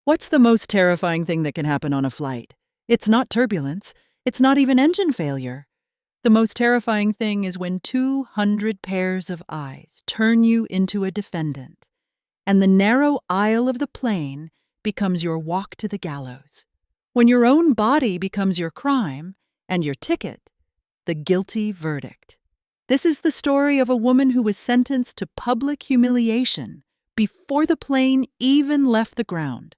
What's the most terrifying thing that can happen on a flight? It's not turbulence. It's not even engine failure. The most terrifying thing is when 200 pairs of eyes turn you into a defendant, and the narrow aisle of the plane becomes your walk to the gallows. When your own body becomes your crime, and your ticket, the guilty verdict. This is the story of a woman who was sentenced to public humiliation before the plane even left the ground.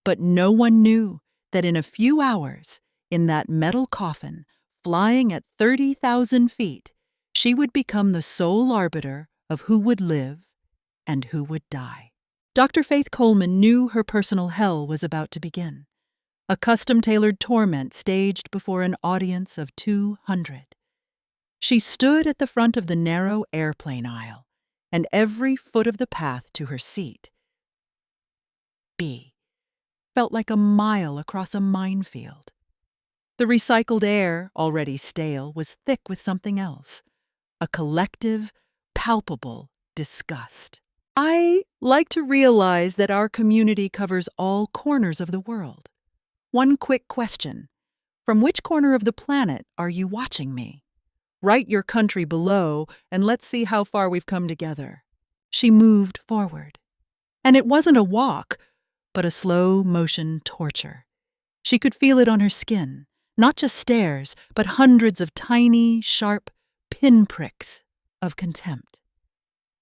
But no one knew that in a few hours, in that metal coffin, flying at 30,000 feet, she would become the sole arbiter of who would live and who would die. Dr. Faith Coleman knew her personal hell was about to begin. A custom-tailored torment staged before an audience of 200. She stood at the front of the narrow airplane aisle, and every foot of the path to her seat, B, felt like a mile across a minefield. The recycled air, already stale, was thick with something else, a collective, palpable disgust. I like to realize that our community covers all corners of the world. One quick question: from which corner of the planet are you watching me? Write your country below, and let's see how far we've come together. She moved forward. And it wasn't a walk, but a slow-motion torture. She could feel it on her skin, not just stares, but hundreds of tiny, sharp pinpricks of contempt.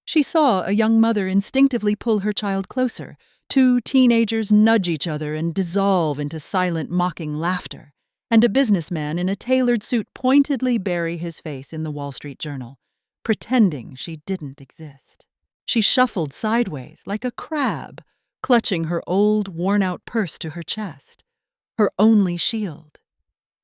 She saw a young mother instinctively pull her child closer. Two teenagers nudge each other and dissolve into silent, mocking laughter, and a businessman in a tailored suit pointedly bury his face in the Wall Street Journal, pretending she didn't exist. She shuffled sideways like a crab, clutching her old, worn-out purse to her chest, her only shield.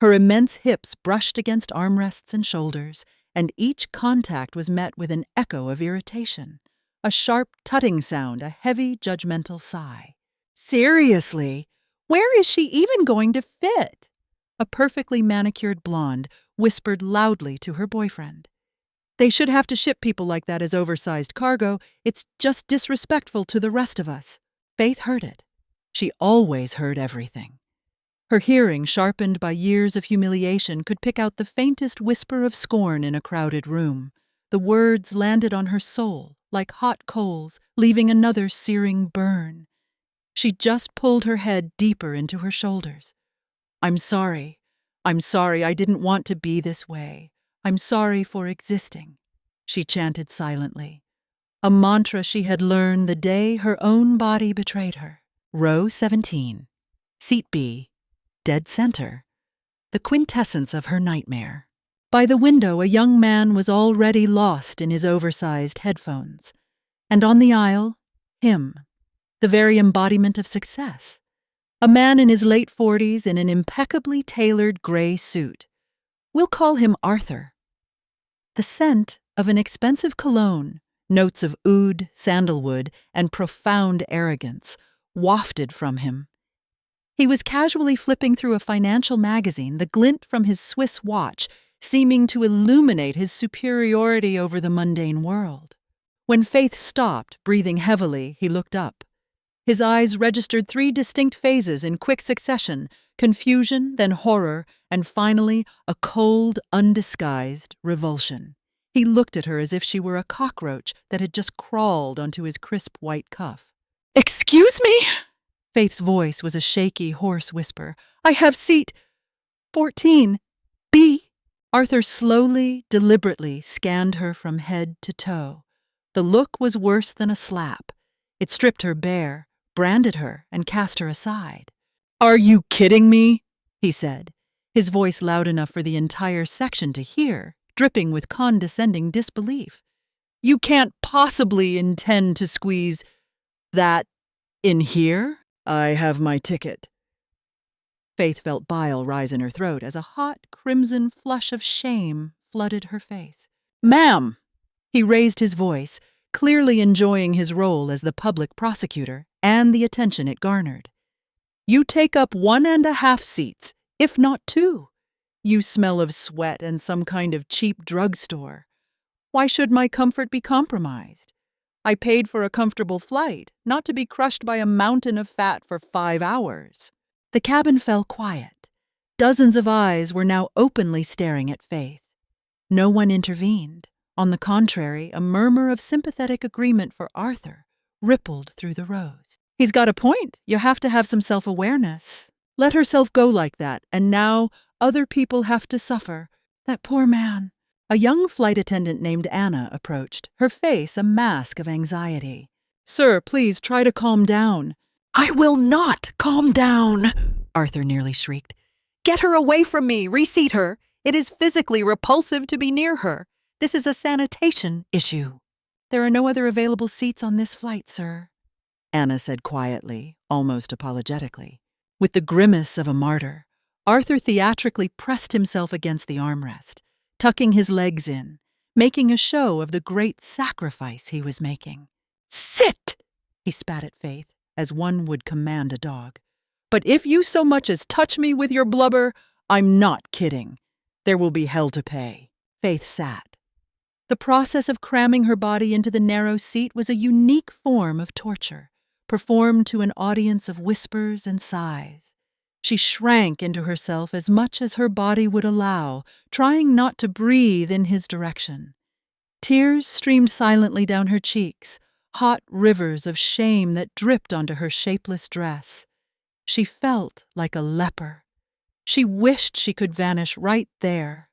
Her immense hips brushed against armrests and shoulders, and each contact was met with an echo of irritation, a sharp tutting sound, a heavy, judgmental sigh. Seriously, where is she even going to fit? A perfectly manicured blonde whispered loudly to her boyfriend. They should have to ship people like that as oversized cargo. It's just disrespectful to the rest of us. Faith heard it. She always heard everything. Her hearing, sharpened by years of humiliation, could pick out the faintest whisper of scorn in a crowded room. The words landed on her soul like hot coals, leaving another searing burn. She just pulled her head deeper into her shoulders. I'm sorry. I didn't want to be this way. I'm sorry for existing, she chanted silently, a mantra she had learned the day her own body betrayed her. Row 17, Seat B, dead center, the quintessence of her nightmare. By the window, a young man was already lost in his oversized headphones. And on the aisle, him, the very embodiment of success. A man in his late 40s in an impeccably tailored gray suit. We'll call him Arthur. The scent of an expensive cologne, notes of oud, sandalwood, and profound arrogance wafted from him. He was casually flipping through a financial magazine, the glint from his Swiss watch seeming to illuminate his superiority over the mundane world. When Faith stopped, breathing heavily, he looked up. His eyes registered 3 distinct phases in quick succession: confusion, then horror, and finally a cold, undisguised revulsion. He looked at her as if she were a cockroach that had just crawled onto his crisp white cuff. "Excuse me?" Faith's voice was a shaky, hoarse whisper. "I have seat 14, B." Arthur slowly, deliberately scanned her from head to toe. The look was worse than a slap. It stripped her bare, branded her, and cast her aside. "Are you kidding me?" he said, his voice loud enough for the entire section to hear, dripping with condescending disbelief. "You can't possibly intend to squeeze that in here? I have my ticket." Faith felt bile rise in her throat as a hot, crimson flush of shame flooded her face. "Ma'am!" He raised his voice, clearly enjoying his role as the public prosecutor and the attention it garnered. "You take up 1.5 seats, if not 2. You smell of sweat and some kind of cheap drugstore. Why should my comfort be compromised? I paid for a comfortable flight, not to be crushed by a mountain of fat for 5 hours." The cabin fell quiet. Dozens of eyes were now openly staring at Faith. No one intervened. On the contrary, a murmur of sympathetic agreement for Arthur rippled through the rows. "He's got a point. You have to have some self-awareness. Let herself go like that, and now other people have to suffer. That poor man." A young flight attendant named Anna approached, her face a mask of anxiety. "Sir, please try to calm down." "I will not calm down," Arthur nearly shrieked. "Get her away from me! Reseat her! It is physically repulsive to be near her. This is a sanitation issue." "There are no other available seats on this flight, sir," Anna said quietly, almost apologetically. With the grimace of a martyr, Arthur theatrically pressed himself against the armrest, tucking his legs in, making a show of the great sacrifice he was making. "Sit!" he spat at Faith, as one would command a dog. "But if you so much as touch me with your blubber, I'm not kidding. There will be hell to pay." Faith sat. The process of cramming her body into the narrow seat was a unique form of torture, performed to an audience of whispers and sighs. She shrank into herself as much as her body would allow, trying not to breathe in his direction. Tears streamed silently down her cheeks, hot rivers of shame that dripped onto her shapeless dress. She felt like a leper. She wished she could vanish right there,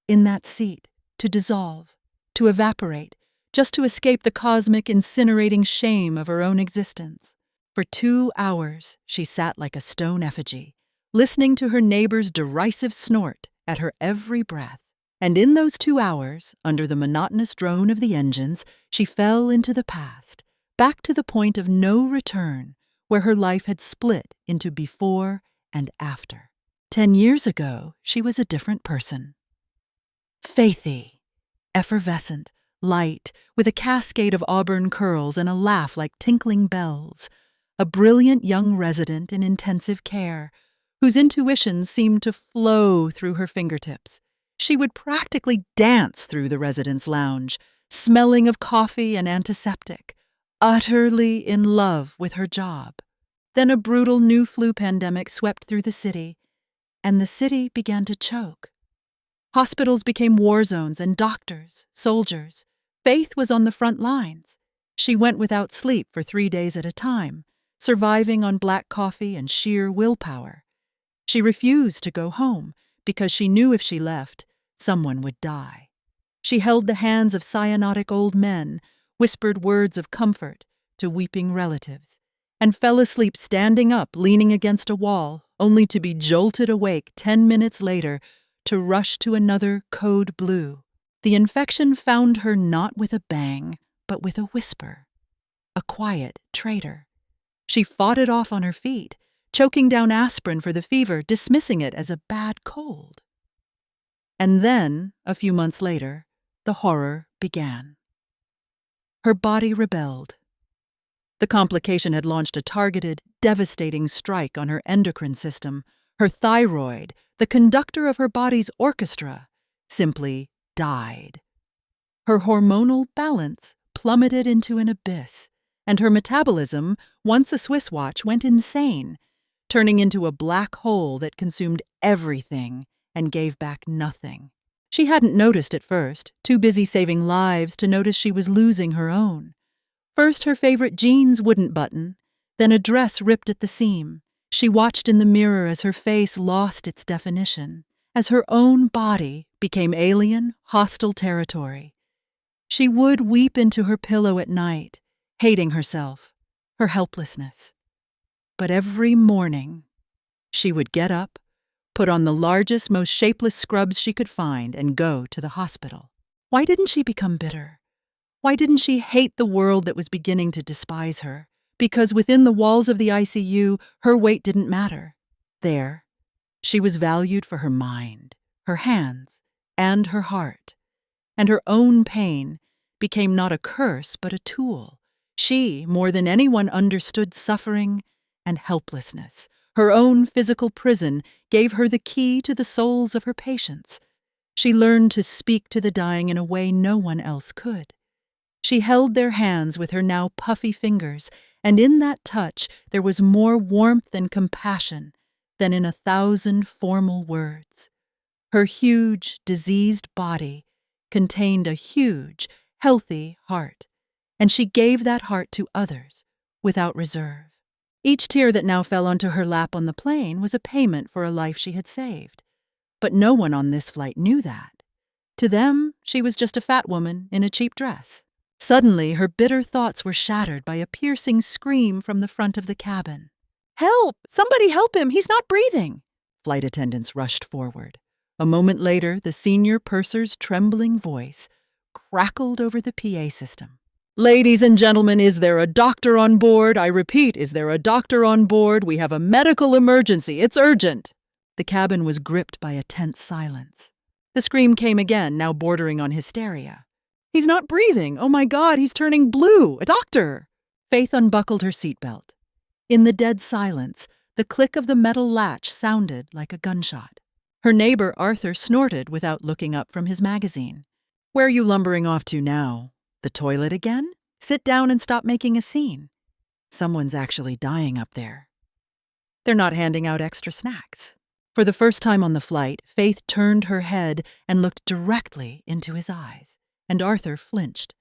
in that seat, to dissolve, to evaporate, just to escape the cosmic incinerating shame of her own existence. For 2 hours, she sat like a stone effigy, listening to her neighbor's derisive snort at her every breath. And in those 2 hours, under the monotonous drone of the engines, she fell into the past, back to the point of no return, where her life had split into before and after. 10 years ago, she was a different person. Faithy, effervescent, light, with a cascade of auburn curls and a laugh like tinkling bells. A brilliant young resident in intensive care, whose intuitions seemed to flow through her fingertips. She would practically dance through the residence lounge, smelling of coffee and antiseptic, utterly in love with her job. Then a brutal new flu pandemic swept through the city, and the city began to choke. Hospitals became war zones and doctors, soldiers. Faith was on the front lines. She went without sleep for 3 days at a time, surviving on black coffee and sheer willpower. She refused to go home because she knew if she left, someone would die. She held the hands of cyanotic old men, whispered words of comfort to weeping relatives, and fell asleep standing up, leaning against a wall, only to be jolted awake 10 minutes later to rush to another code blue. The infection found her not with a bang, but with a whisper. A quiet traitor. She fought it off on her feet, choking down aspirin for the fever, dismissing it as a bad cold. And then, a few months later, the horror began. Her body rebelled. The complication had launched a targeted, devastating strike on her endocrine system. Her thyroid, the conductor of her body's orchestra, simply died. Her hormonal balance plummeted into an abyss, and her metabolism, once a Swiss watch, went insane, turning into a black hole that consumed everything and gave back nothing. She hadn't noticed at first, too busy saving lives to notice she was losing her own. First, her favorite jeans wouldn't button, then a dress ripped at the seam. She watched in the mirror as her face lost its definition, as her own body became alien, hostile territory. She would weep into her pillow at night, hating herself, her helplessness. But every morning, she would get up, put on the largest, most shapeless scrubs she could find, and go to the hospital. Why didn't she become bitter? Why didn't she hate the world that was beginning to despise her? Because within the walls of the ICU, her weight didn't matter. There, she was valued for her mind, her hands, and her heart. And her own pain became not a curse, but a tool. She, more than anyone, understood suffering and helplessness. Her own physical prison gave her the key to the souls of her patients. She learned to speak to the dying in a way no one else could. She held their hands with her now puffy fingers, and in that touch there was more warmth and compassion than in 1,000 formal words. Her huge, diseased body contained a huge, healthy heart, and she gave that heart to others without reserve. Each tear that now fell onto her lap on the plane was a payment for a life she had saved. But no one on this flight knew that. To them, she was just a fat woman in a cheap dress. Suddenly, her bitter thoughts were shattered by a piercing scream from the front of the cabin. "Help! Somebody help him! He's not breathing!" Flight attendants rushed forward. A moment later, the senior purser's trembling voice crackled over the PA system. "Ladies and gentlemen, is there a doctor on board? I repeat, is there a doctor on board? We have a medical emergency. It's urgent." The cabin was gripped by a tense silence. The scream came again, now bordering on hysteria. "He's not breathing! Oh my God, he's turning blue! A doctor!" Faith unbuckled her seatbelt. In the dead silence, the click of the metal latch sounded like a gunshot. Her neighbor Arthur snorted without looking up from his magazine. "Where are you lumbering off to now? The toilet again? Sit down and stop making a scene. Someone's actually dying up there." "They're not handing out extra snacks." For the first time on the flight, Faith turned her head and looked directly into his eyes, and Arthur flinched.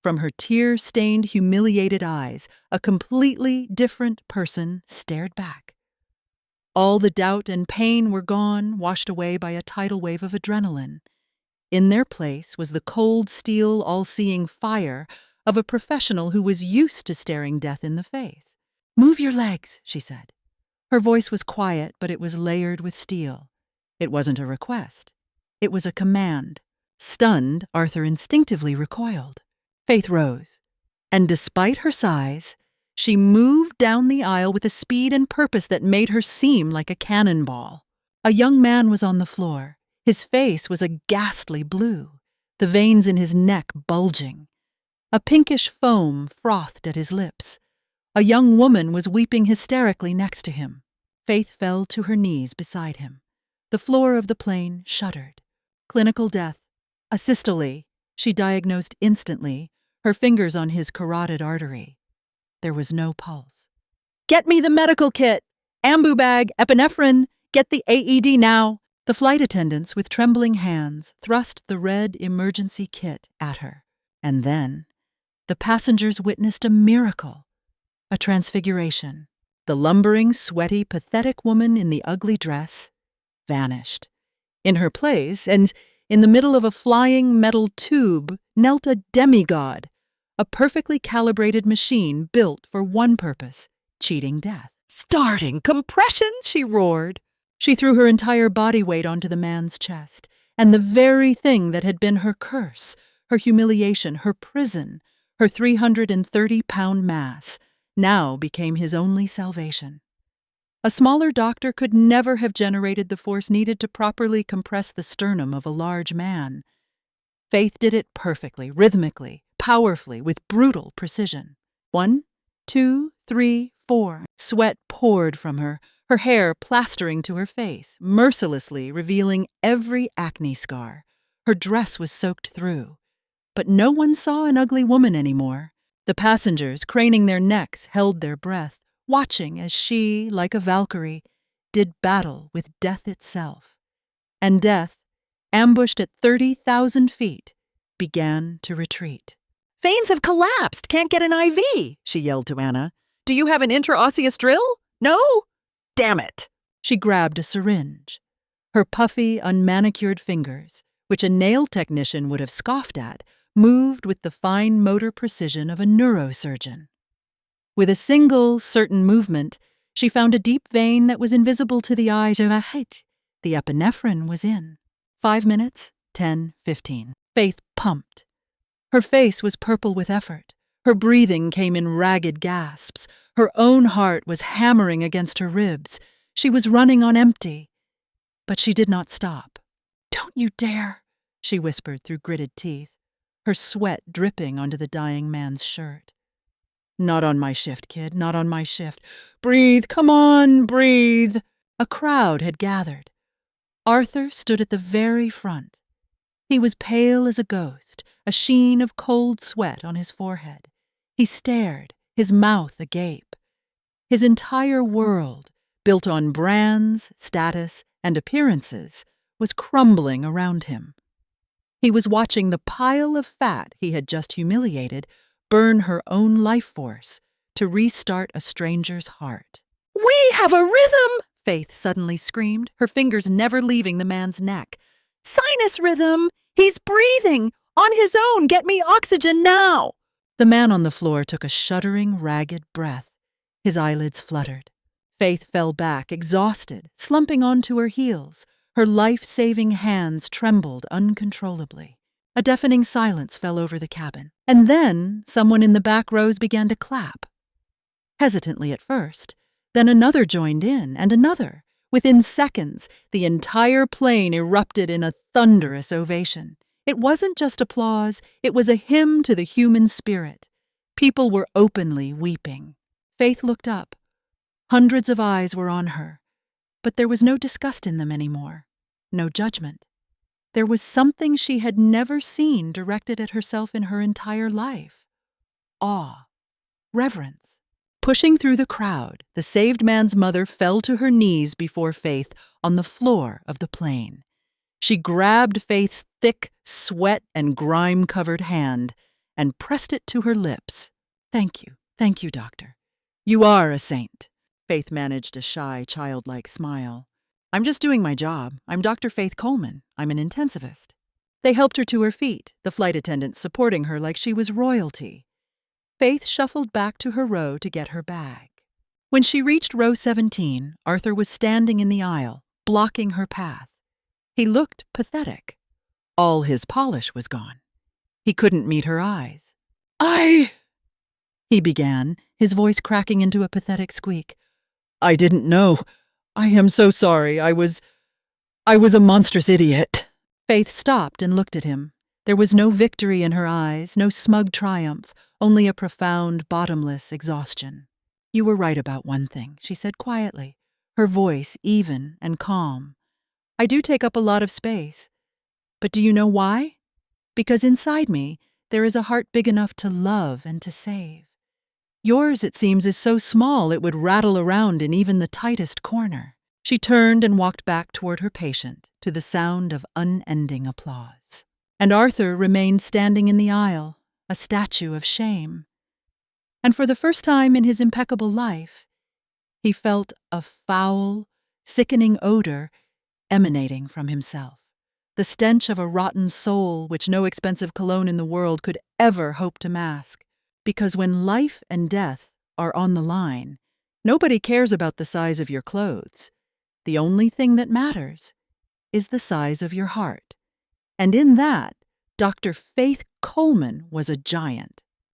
From her tear-stained, humiliated eyes, a completely different person stared back. All the doubt and pain were gone, washed away by a tidal wave of adrenaline. In their place was the cold steel, all-seeing fire of a professional who was used to staring death in the face. "Move your legs," she said. Her voice was quiet, but it was layered with steel. It wasn't a request. It was a command. Stunned, Arthur instinctively recoiled. Faith rose, and despite her size, she moved down the aisle with a speed and purpose that made her seem like a cannonball. A young man was on the floor. His face was a ghastly blue, the veins in his neck bulging. A pinkish foam frothed at his lips. A young woman was weeping hysterically next to him. Faith fell to her knees beside him. The floor of the plane shuddered. Clinical death. Asystole, she diagnosed instantly, her fingers on his carotid artery. There was no pulse. "Get me the medical kit! Ambu bag, epinephrine! Get the AED now!" The flight attendants, with trembling hands, thrust the red emergency kit at her. And then, the passengers witnessed a miracle, a transfiguration. The lumbering, sweaty, pathetic woman in the ugly dress vanished. In her place, and in the middle of a flying metal tube, knelt a demigod, a perfectly calibrated machine built for one purpose, cheating death. "Starting compression!" she roared. She threw her entire body weight onto the man's chest, and the very thing that had been her curse, her humiliation, her prison, her 330-pound mass, now became his only salvation. A smaller doctor could never have generated the force needed to properly compress the sternum of a large man. Faith did it perfectly, rhythmically, powerfully, with brutal precision. 1, 2, 3, 4. Sweat poured from her hair plastering to her face, mercilessly revealing every acne scar. Her dress was soaked through. But no one saw an ugly woman anymore. The passengers, craning their necks, held their breath, watching as she, like a Valkyrie, did battle with death itself. And death, ambushed at 30,000 feet, began to retreat. "Veins have collapsed! Can't get an IV!" she yelled to Anna. "Do you have an intraosseous drill? No? Damn it!" She grabbed a syringe. Her puffy, unmanicured fingers, which a nail technician would have scoffed at, moved with the fine motor precision of a neurosurgeon. With a single, certain movement, she found a deep vein that was invisible to the eye. The epinephrine was in. 5 minutes, 10, 15. Faith pumped. Her face was purple with effort. Her breathing came in ragged gasps. Her own heart was hammering against her ribs. She was running on empty. But she did not stop. "Don't you dare," she whispered through gritted teeth, her sweat dripping onto the dying man's shirt. "Not on my shift, kid, not on my shift. Breathe, come on, breathe." A crowd had gathered. Arthur stood at the very front. He was pale as a ghost, a sheen of cold sweat on his forehead. He stared, his mouth agape. His entire world, built on brands, status, and appearances, was crumbling around him. He was watching the pile of fat he had just humiliated burn her own life force to restart a stranger's heart. We have a rhythm, Faith suddenly screamed, her fingers never leaving the man's neck. Sinus rhythm! He's breathing! On his own! Get me oxygen now! The man on the floor took a shuddering, ragged breath. His eyelids fluttered. Faith fell back, exhausted, slumping onto her heels. Her life-saving hands trembled uncontrollably. A deafening silence fell over the cabin. And then someone in the back rows began to clap. Hesitantly at first, then another joined in, and another. Within seconds, the entire plane erupted in a thunderous ovation. It wasn't just applause, it was a hymn to the human spirit. People were openly weeping. Faith looked up. Hundreds of eyes were on her, but there was no disgust in them anymore, no judgment. There was something she had never seen directed at herself in her entire life. Awe, reverence. Pushing through the crowd, the saved man's mother fell to her knees before Faith on the floor of the plane. She grabbed Faith's thick, sweat and grime-covered hand and pressed it to her lips. Thank you, doctor. You are a saint. Faith managed a shy, childlike smile. I'm just doing my job. I'm Dr. Faith Coleman. I'm an intensivist. They helped her to her feet, the flight attendants supporting her like she was royalty. Faith shuffled back to her row to get her bag. When she reached row 17, Arthur was standing in the aisle, blocking her path. He looked pathetic. All his polish was gone. He couldn't meet her eyes. He began, his voice cracking into a pathetic squeak. I didn't know. I am so sorry. I was a monstrous idiot. Faith stopped and looked at him. There was no victory in her eyes, no smug triumph, only a profound, bottomless exhaustion. You were right about one thing, she said quietly, her voice even and calm. I do take up a lot of space. But do you know why? Because inside me, there is a heart big enough to love and to save. Yours, it seems, is so small it would rattle around in even the tightest corner. She turned and walked back toward her patient, to the sound of unending applause. And Arthur remained standing in the aisle, a statue of shame. And for the first time in his impeccable life, he felt a foul, sickening odor emanating from himself, the stench of a rotten soul which no expensive cologne in the world could ever hope to mask. Because when life and death are on the line, nobody cares about the size of your clothes. The only thing that matters is the size of your heart. And in that, Dr. Faith Coleman was a giant.